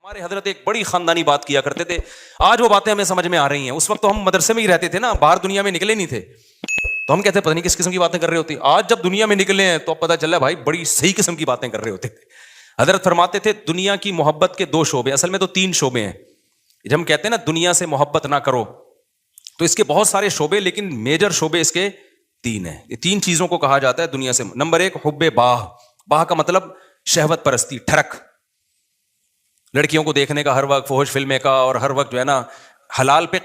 ہمارے حضرت ایک بڑی خاندانی بات کیا کرتے تھے, آج وہ باتیں ہمیں سمجھ میں آ رہی ہیں. اس وقت تو ہم مدرسے میں ہی رہتے تھے نا, باہر دنیا میں نکلے نہیں تھے, تو ہم کہتے پتہ نہیں کس قسم کی باتیں کر رہے ہوتے. آج جب دنیا میں نکلے ہیں تو اب پتہ چلا بھائی بڑی صحیح قسم کی باتیں کر رہے ہوتے تھے. حضرت فرماتے تھے دنیا کی محبت کے 2 شعبے, اصل میں تو 3 شعبے ہیں. جب ہم کہتے ہیں نا دنیا سے محبت نہ کرو, تو اس کے بہت سارے شعبے, لیکن میجر شعبے اس کے 3 ہیں. یہ 3 چیزوں کو کہا جاتا ہے دنیا سے. نمبر 1 حب باہ. باہ کا مطلب شہوت پرستی, ٹھڑک, لڑکیوں کو دیکھنے کا ہر وقت, فحش فلمیں کا, اور ہر وقت جو ہے نا حلال پہ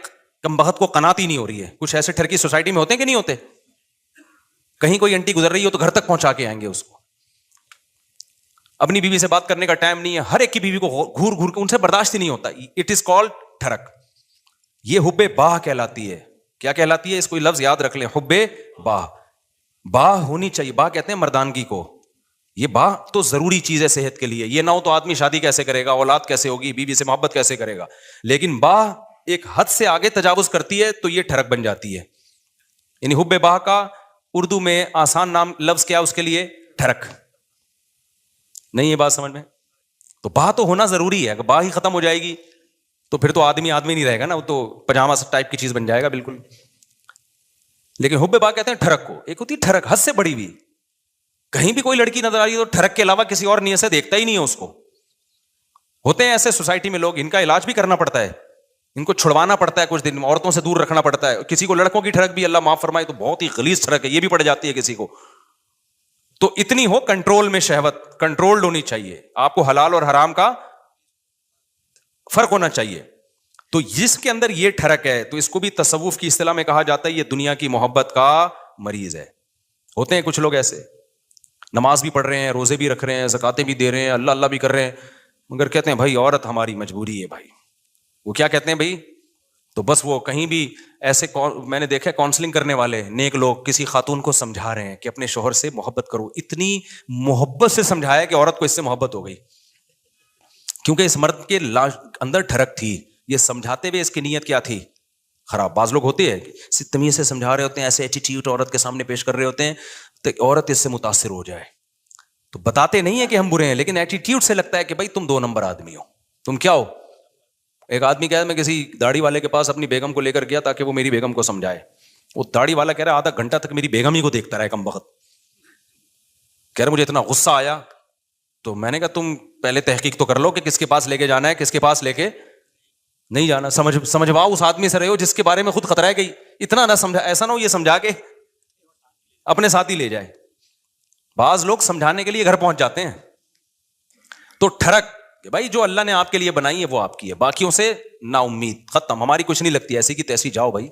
کم بخت کو قناعت ہی نہیں ہو رہی ہے. کچھ ایسے ٹھرکی سوسائٹی میں ہوتے ہیں کہ نہیں ہوتے, کہیں کوئی انٹی گزر رہی ہو تو گھر تک پہنچا کے آئیں گے اس کو. اپنی بیوی سے بات کرنے کا ٹائم نہیں ہے, ہر ایک کی بیوی کو گھور گھور کے, ان سے برداشت ہی نہیں ہوتا. اٹ از کالڈ ٹھڑک. یہ حب باہ کہلاتی ہے. کیا کہلاتی ہے, اس کو لفظ یاد رکھ لیں, حب باہ. باہ ہونی چاہیے, باہ کہتے ہیں مردانگی کو. یہ باہ تو ضروری چیز ہے صحت کے لیے, یہ نہ ہو تو آدمی شادی کیسے کرے گا, اولاد کیسے ہوگی, بیوی سے محبت کیسے کرے گا. لیکن باہ ایک حد سے آگے تجاوز کرتی ہے تو یہ ٹھڑک بن جاتی ہے. یعنی حب باہ کا اردو میں آسان نام لفظ کیا اس کے لیے, ٹھڑک. نہیں یہ بات سمجھ میں؟ تو باہ تو ہونا ضروری ہے. اگر باہ ہی ختم ہو جائے گی تو پھر تو آدمی نہیں رہے گا نا, وہ تو پجامہ ٹائپ کی چیز بن جائے گا بالکل. لیکن حب باہ کہتے ہیں ٹھڑک کو. ایک ہوتی ہے ٹھڑک حد سے بڑی ہوئی, کہیں بھی کوئی لڑکی نظر آ رہی ہے تو ٹھڑک کے علاوہ کسی اور نیت سے دیکھتا ہی نہیں ہے اس کو. ہوتے ہیں ایسے سوسائٹی میں لوگ, ان کا علاج بھی کرنا پڑتا ہے, ان کو چھڑوانا پڑتا ہے کچھ دن, عورتوں سے دور رکھنا پڑتا ہے. کسی کو لڑکوں کی ٹھڑک بھی اللہ معاف فرمائے تو بہت ہی غلیظ ٹھڑک ہے, یہ بھی پڑ جاتی ہے کسی کو. تو اتنی ہو کنٹرول میں, شہوت کنٹرولڈ ہونی چاہیے. آپ کو حلال اور حرام کا فرق ہونا چاہیے. تو جس کے اندر یہ ٹھڑک ہے تو اس کو بھی تصوف کی اصطلاح میں کہا جاتا ہے یہ دنیا کی محبت کا مریض ہے. ہوتے ہیں کچھ لوگ ایسے, نماز بھی پڑھ رہے ہیں, روزے بھی رکھ رہے ہیں, زکاتیں بھی دے رہے ہیں, اللہ اللہ بھی کر رہے ہیں, مگر کہتے ہیں بھائی عورت ہماری مجبوری ہے. بھائی وہ کیا کہتے ہیں بھائی, تو بس وہ کہیں بھی ایسے, میں نے دیکھا کاؤنسلنگ کرنے والے نیک لوگ کسی خاتون کو سمجھا رہے ہیں کہ اپنے شوہر سے محبت کرو. اتنی محبت سے سمجھایا کہ عورت کو اس سے محبت ہو گئی, کیونکہ اس مرد کے اندر ٹھڑک تھی. یہ سمجھاتے ہوئے اس کی نیت کیا تھی, خراب. بعض لوگ ہوتے ہیں تمیز سے سمجھا رہے ہوتے ہیں, ایسے ایٹیٹیوڈ عورت کے سامنے پیش کر رہے ہوتے ہیں تو عورت اس سے متاثر ہو جائے. تو بتاتے نہیں ہیں کہ ہم برے ہیں, لیکن ایٹیٹیوڈ سے لگتا ہے کہ بھائی تم 2 نمبر آدمی ہو, تم کیا ہو. ایک آدمی کہا میں کسی داڑھی والے کے پاس اپنی بیگم کو لے کر گیا تاکہ وہ میری بیگم کو سمجھائے. وہ داڑھی والا کہہ رہا آدھا گھنٹہ تک میری بیگم ہی کو دیکھتا رہا کم وقت. کہہ رہا مجھے اتنا غصہ آیا, تو میں نے کہا تم پہلے تحقیق تو کر لو کہ کس کے پاس لے کے جانا ہے, کس کے پاس لے کے نہیں جانا. سمجھواؤ اس آدمی سے رہے ہو جس کے بارے میں خود خطرہ ہے گئی. اتنا نہ سمجھا, ایسا نہ ہو یہ سمجھا کے اپنے ساتھ ہی لے جائے. بعض لوگ سمجھانے کے لیے گھر پہنچ جاتے ہیں. تو ٹھڑک کہ بھائی جو اللہ نے آپ کے لیے بنائی ہے وہ آپ کی ہے, باقیوں سے نا امید, ختم, ہماری کچھ نہیں لگتی, ایسی کی تیسی جاؤ بھائی.